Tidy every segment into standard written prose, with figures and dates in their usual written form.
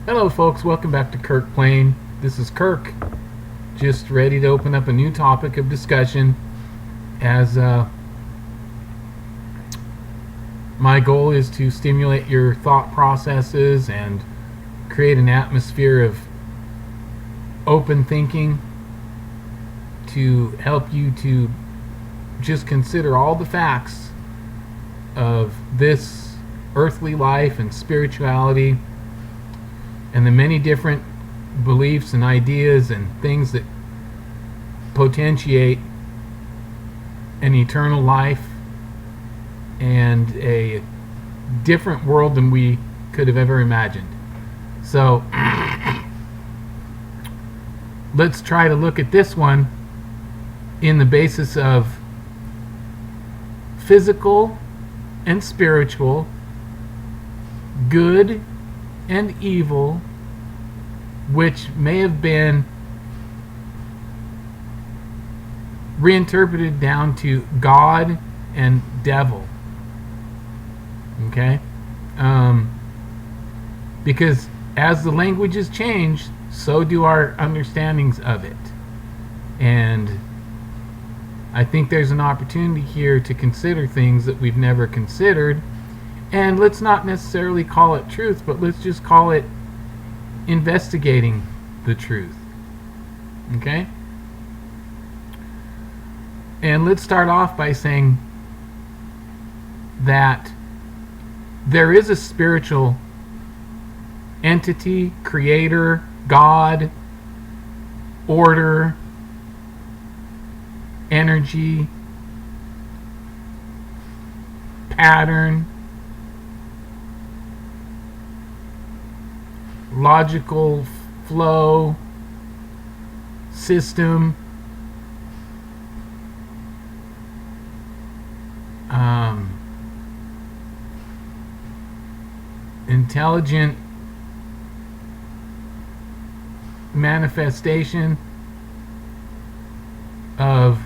Hello, folks. Welcome back to Kirk Plain. This is Kirk, just ready to open up a new topic of discussion. As my goal is to stimulate your thought processes and create an atmosphere of open thinking to help you to just consider all the facts of this earthly life and spirituality and the many different beliefs and ideas and things that potentiate an eternal life and a different world than we could have ever imagined. So let's try to look at this one in the basis of physical and spiritual, good and evil, which may have been reinterpreted down to God and devil. Okay? Because as the languages change, so do our understandings of it. And I think there's an opportunity here to consider things that we've never considered. And let's not necessarily call it truth, but let's just call it investigating the truth. Okay? And let's start off by saying that there is a spiritual entity, creator, God, order, energy, pattern, logical flow, system, intelligent manifestation of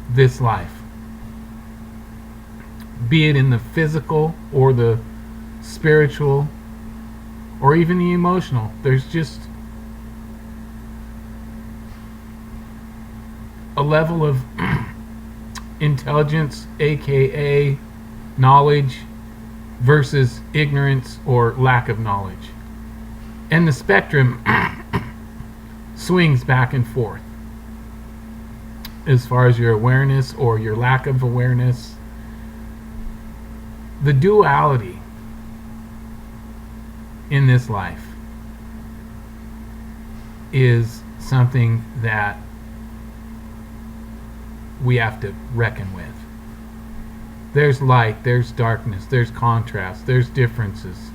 this life, be it in the physical or the spiritual or even the emotional. There's just a level of intelligence, aka knowledge, versus ignorance or lack of knowledge. And the spectrum swings back and forth as far as your awareness or your lack of awareness. The duality in this life is something that we have to reckon with. There's light, there's darkness, there's contrast, there's differences.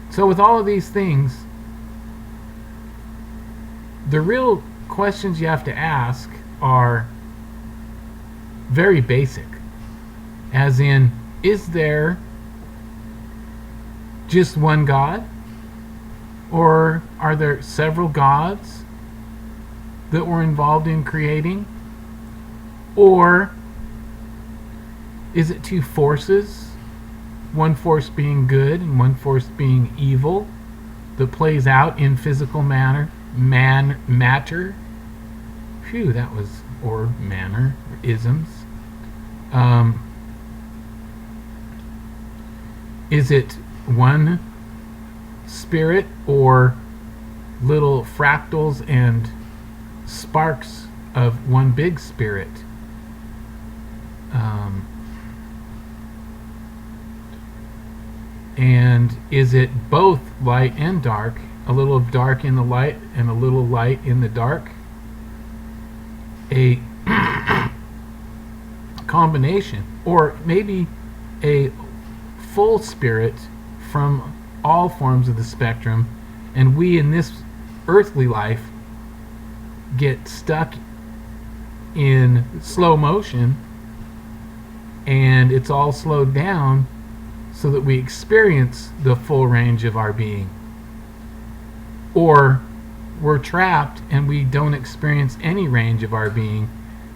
So with all of these things, the real questions you have to ask are very basic. As in, is there just one God? Or are there several gods that were involved in creating? Or is it two forces, one force being good and one force being evil, that plays out in physical matter? Phew, that was, or manner, isms. Is it one spirit or little fractals and sparks of one big spirit? And is it both light and dark, a little of dark in the light and a little light in the dark? A combination, or maybe a full spirit from all forms of the spectrum, and we in this earthly life get stuck in slow motion and it's all slowed down so that we experience the full range of our being. Or we're trapped and we don't experience any range of our being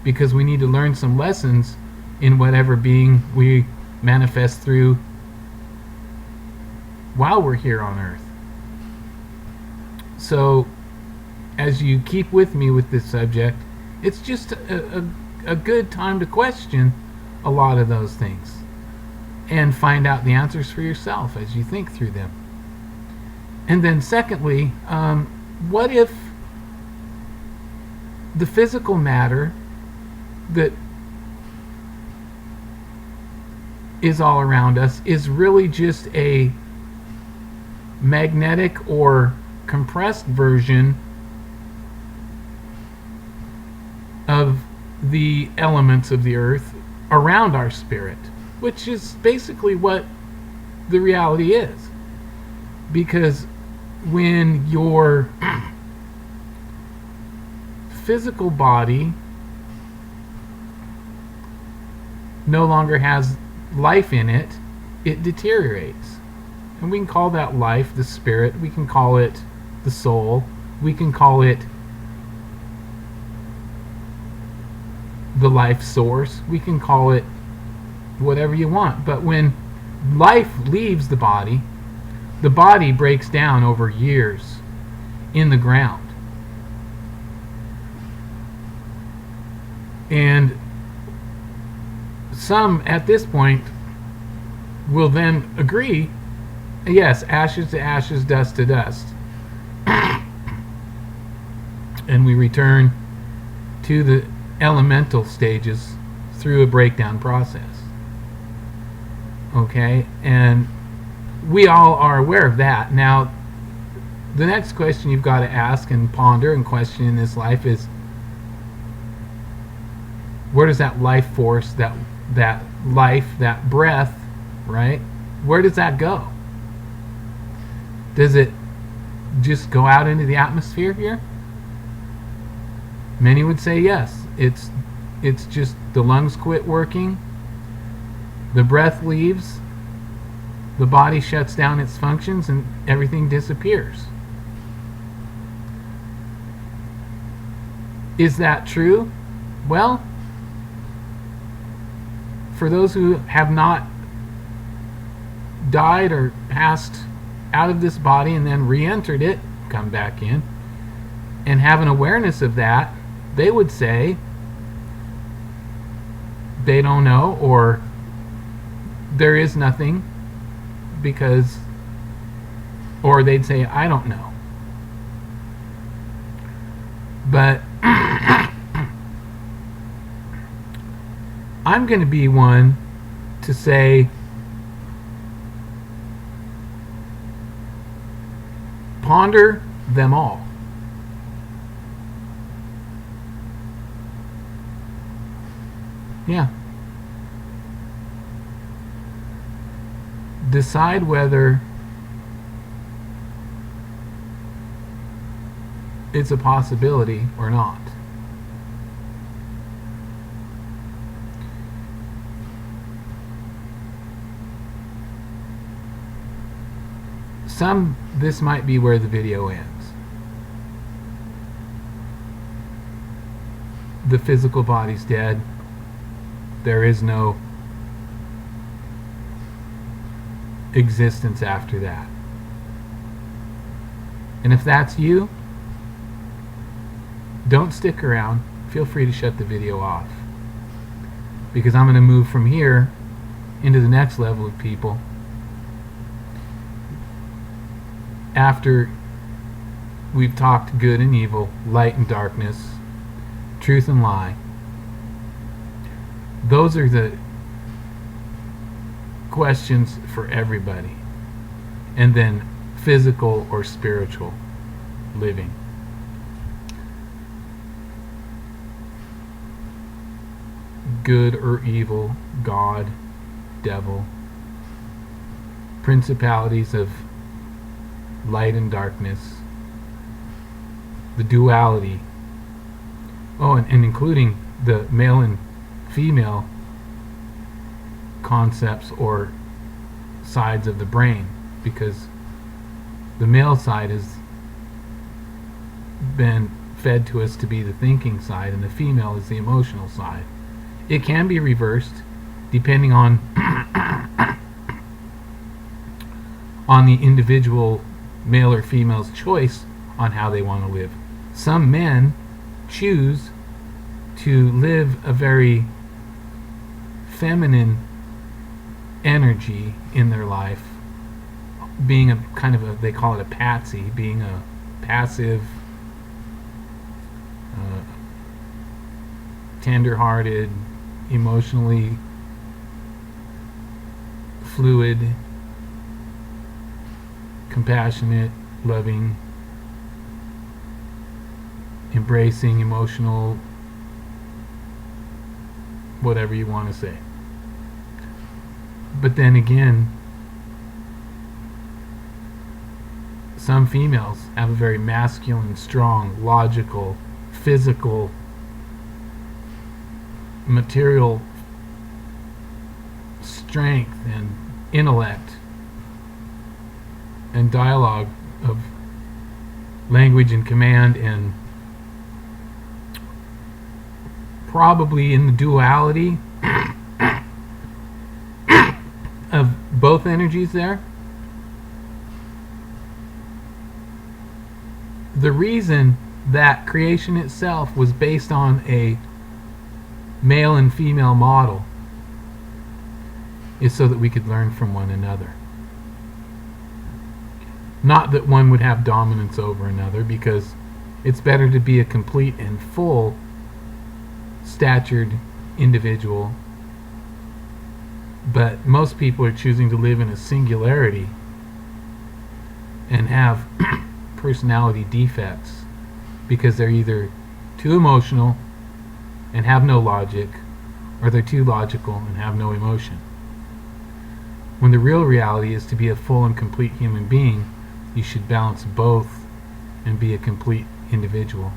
because we need to learn some lessons in whatever being we manifest through while we're here on earth. So as you keep with me with this subject, it's just a good time to question a lot of those things and find out the answers for yourself as you think through them. And then secondly, what if the physical matter that is all around us is really just a magnetic or compressed version of the elements of the earth around our spirit, which is basically what the reality is. Because when your physical body no longer has life in it, it deteriorates. And we can call that life the spirit, we can call it the soul, we can call it the life source, we can call it whatever you want. But when life leaves the body breaks down over years in the ground. And some at this point will then agree, yes, ashes to ashes, dust to dust. And we return to the elemental stages through a breakdown process. Okay? And we all are aware of that. Now, the next question you've got to ask and ponder and question in this life is, where does that life force, that life, that breath, right? Where does that go? Does it just go out into the atmosphere here? Many would say yes. It's just the lungs quit working, the breath leaves, the body shuts down its functions, and everything disappears. Is that true? Well, for those who have not died or passed out of this body and then re-entered it, come back in, and have an awareness of that, they would say they don't know, or there is nothing, because, or they'd say, I don't know. But I'm going to be one to say, ponder them all. Yeah. Decide whether it's a possibility or not. This might be where the video ends. The physical body's dead. There is no existence after that. And if that's you, don't stick around. Feel free to shut the video off, because I'm going to move from here into the next level of people after we've talked good and evil, light and darkness, truth and lie. Those are the questions for everybody. And then physical or spiritual living. Good or evil, God, devil, principalities of light and darkness, the duality. Oh, and including the male and female concepts or sides of the brain, because the male side has been fed to us to be the thinking side, and the female is the emotional side. It can be reversed depending on on the individual male or female's choice on how they want to live. Some men choose to live a very feminine energy in their life, being a kind of a, they call it a patsy, being a passive, tender-hearted, emotionally fluid, compassionate, loving, embracing, emotional, whatever you want to say. But then again, some females have a very masculine, strong, logical, physical, material strength and intellect and dialogue of language and command, and probably in the duality of both energies there. The reason that creation itself was based on a male and female model is so that we could learn from one another. Not that one would have dominance over another, because it's better to be a complete and full statured individual. But most people are choosing to live in a singularity and have personality defects because they're either too emotional and have no logic, or they're too logical and have no emotion. When the real reality is to be a full and complete human being, you should balance both and be a complete individual.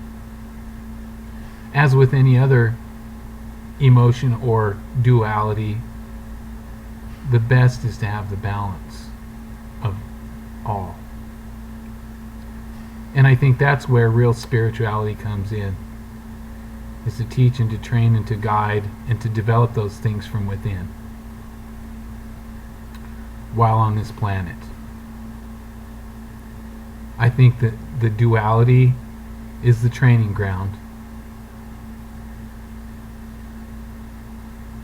As with any other emotion or duality, the best is to have the balance of all. And I think that's where real spirituality comes in, is to teach and to train and to guide and to develop those things from within while on this planet. I think that the duality is the training ground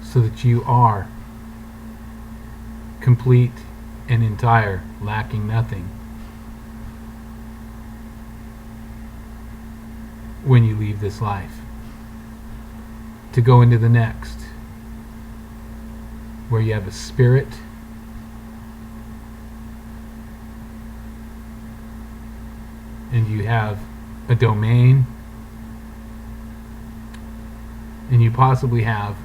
so that you are complete and entire, lacking nothing, when you leave this life, to go into the next, where you have a spirit and you have a domain and you possibly have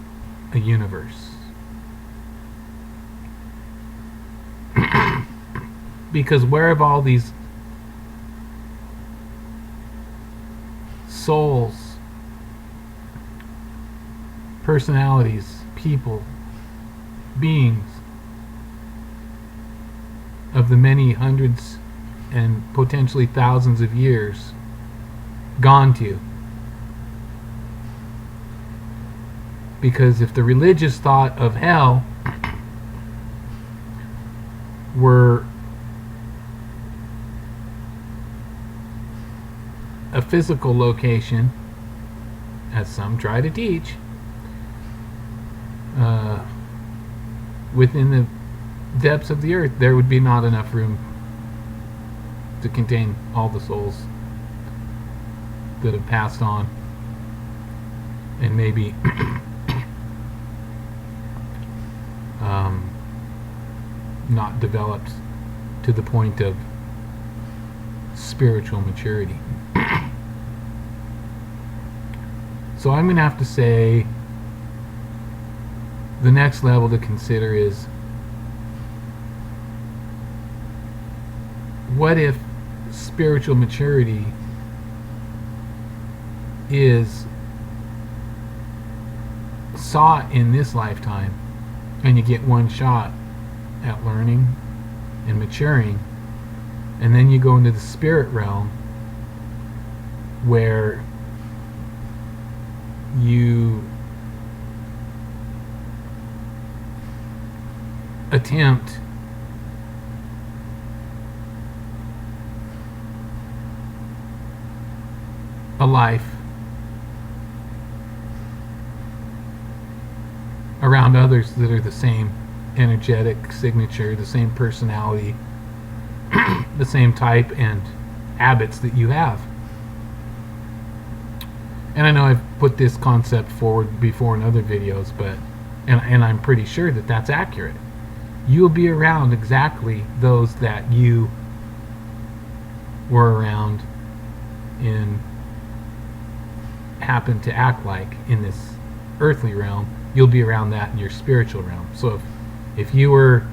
a universe. Because where have all these souls, personalities, people, beings of the many hundreds and potentially thousands of years gone to? Because if the religious thought of hell were a physical location, as some try to teach, within the depths of the earth, there would be not enough room to contain all the souls that have passed on and maybe not developed to the point of spiritual maturity. So I'm going to have to say the next level to consider is, what if spiritual maturity is sought in this lifetime, and you get one shot at learning and maturing, and then you go into the spirit realm where you attempt a life around others that are the same energetic signature, the same personality, the same type and habits that you have. And I know I've put this concept forward before in other videos, but and I'm pretty sure that that's accurate. You'll be around exactly those that you were around and happen to act like in this earthly realm. You'll be around that in your spiritual realm. So if you were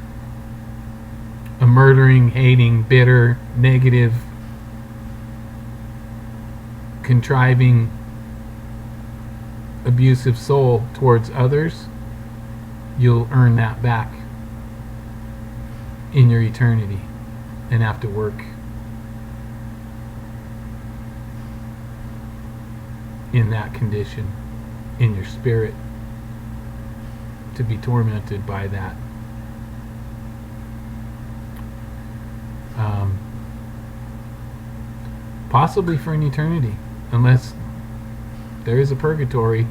a murdering, hating, bitter, negative, contriving, abusive soul towards others, you'll earn that back in your eternity and have to work in that condition in your spirit to be tormented by that. Possibly for an eternity, unless there is a purgatory,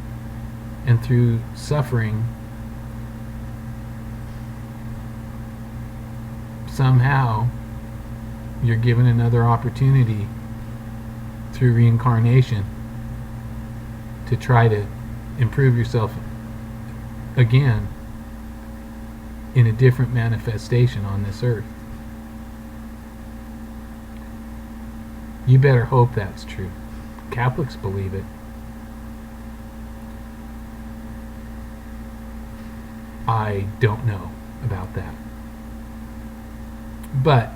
and through suffering somehow you're given another opportunity through reincarnation to try to improve yourself again in a different manifestation on this earth. You better hope that's true. Catholics believe it. I don't know about that. But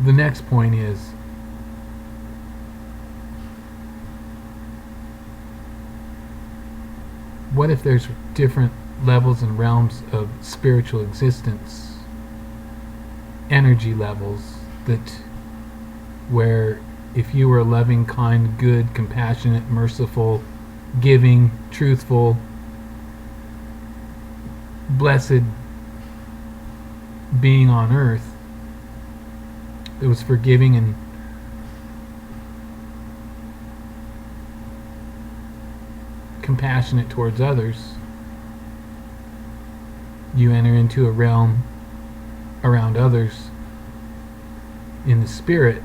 the next point is, what if there's different levels and realms of spiritual existence, energy levels, that where if you were a loving, kind, good, compassionate, merciful, giving, truthful, blessed being on earth that was forgiving and compassionate towards others, you enter into a realm around others in the spirit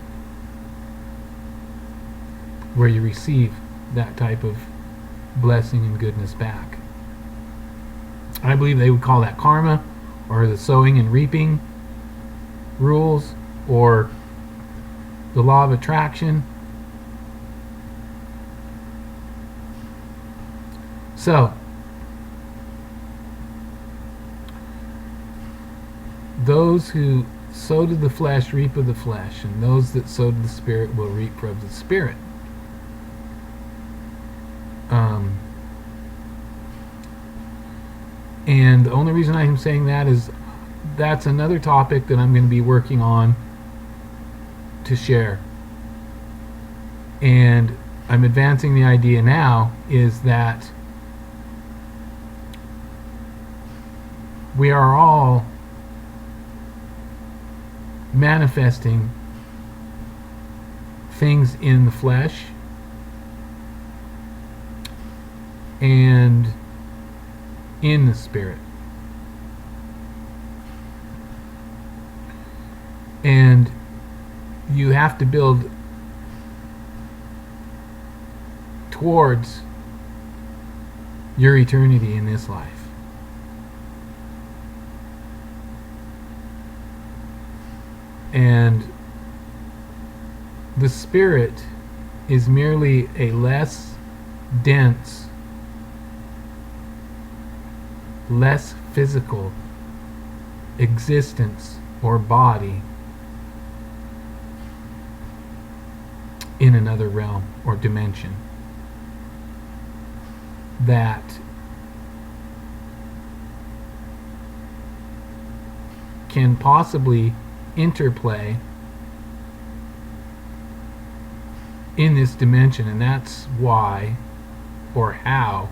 where you receive that type of blessing and goodness back. I believe they would call that karma, or the sowing and reaping rules, or the law of attraction. So those who sow to the flesh reap of the flesh, and those that sow to the spirit will reap of the spirit. And the only reason I'm saying that is that's another topic that I'm going to be working on to share. And I'm advancing the idea now is that we are all manifesting things in the flesh and in the spirit. And you have to build towards your eternity in this life. And the spirit is merely a less dense, less physical existence or body in another realm or dimension that can possibly interplay in this dimension. And that's why or how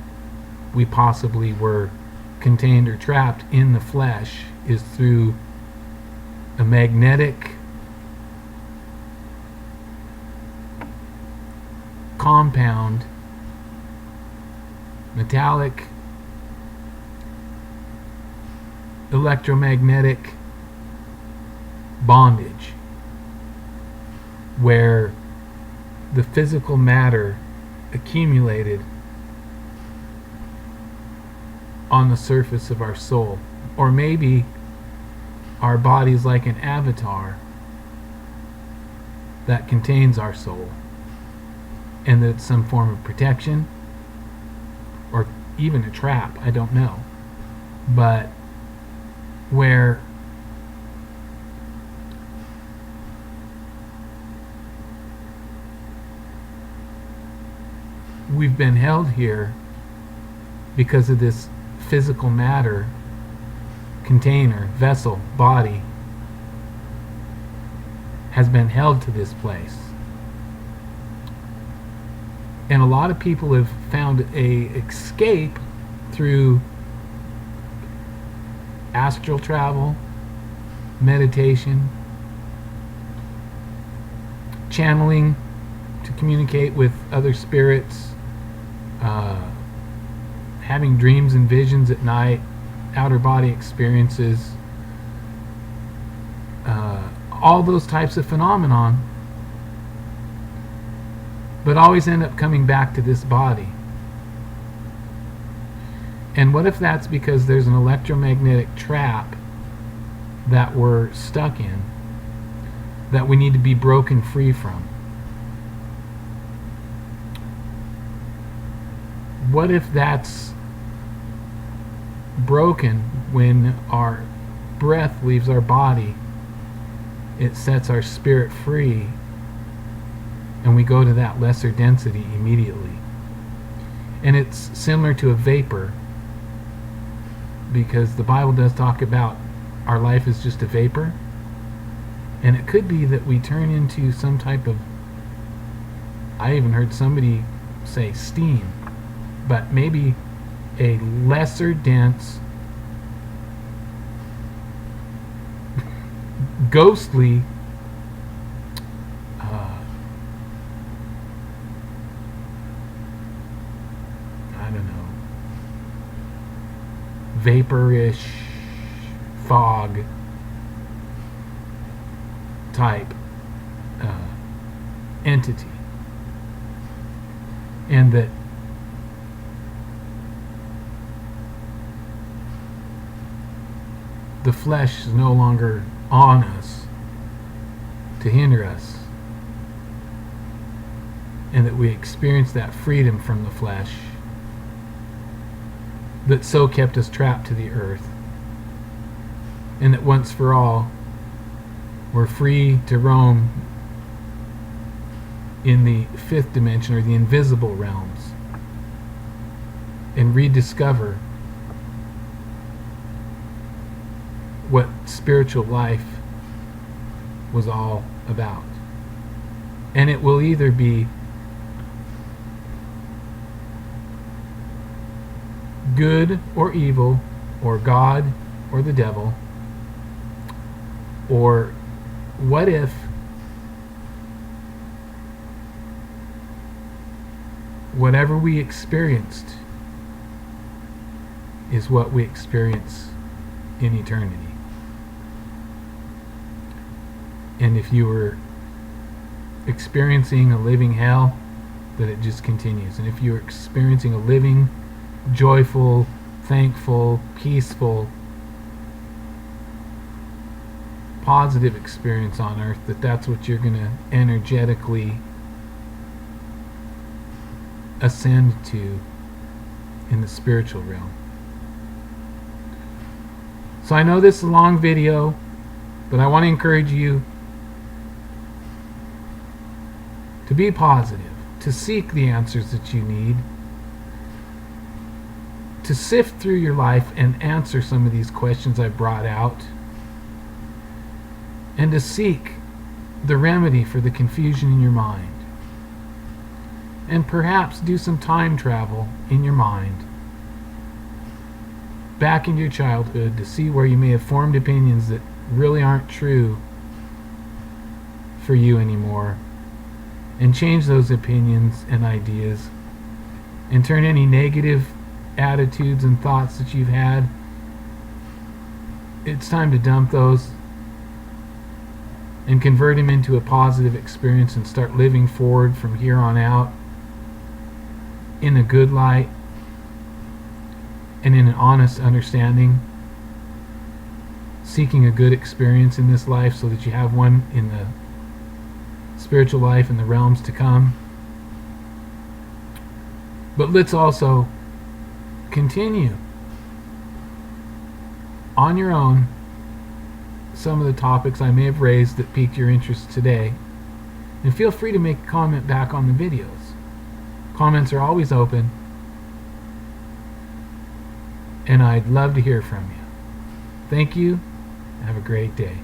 we possibly were contained or trapped in the flesh, is through a magnetic compound, metallic, electromagnetic bondage, where the physical matter accumulated on the surface of our soul. Or maybe our body is like an avatar that contains our soul, and that it's some form of protection or even a trap, I don't know. But where we've been held here because of this physical matter, container, vessel, body, has been held to this place. And a lot of people have found a escape through astral travel, meditation, channeling to communicate with other spirits, having dreams and visions at night, outer body experiences, all those types of phenomenon, but always end up coming back to this body. And what if that's because there's an electromagnetic trap that we're stuck in, that we need to be broken free from? What if that's broken when our breath leaves our body? It sets our spirit free, and we go to that lesser density immediately. And it's similar to a vapor, because the Bible does talk about our life is just a vapor. And it could be that we turn into some type of, I even heard somebody say steam, but maybe a lesser dense, ghostly, I don't know, vaporish, fog type entity. And that the flesh is no longer on us to hinder us, and that we experience that freedom from the flesh that so kept us trapped to the earth, and that once for all we're free to roam in the fifth dimension, or the invisible realms, and rediscover what spiritual life was all about. And it will either be good or evil, or God or the devil. Or what if whatever we experienced is what we experience in eternity? And if you were experiencing a living hell, that it just continues. And if you're experiencing a living, joyful, thankful, peaceful, positive experience on earth, that's what you're going to energetically ascend to in the spiritual realm. So I know this is a long video, but I want to encourage you to be positive, to seek the answers that you need, to sift through your life and answer some of these questions I brought out, and to seek the remedy for the confusion in your mind. And perhaps do some time travel in your mind back into your childhood to see where you may have formed opinions that really aren't true for you anymore, and change those opinions and ideas, and turn any negative attitudes and thoughts that you've had. It's time to dump those and convert them into a positive experience and start living forward from here on out in a good light and in an honest understanding, seeking a good experience in this life so that you have one in the spiritual life and the realms to come. But let's also continue on your own some of the topics I may have raised that piqued your interest today, and feel free to make a comment back on the videos. Comments are always open, and I'd love to hear from you. Thank you. Have a great day.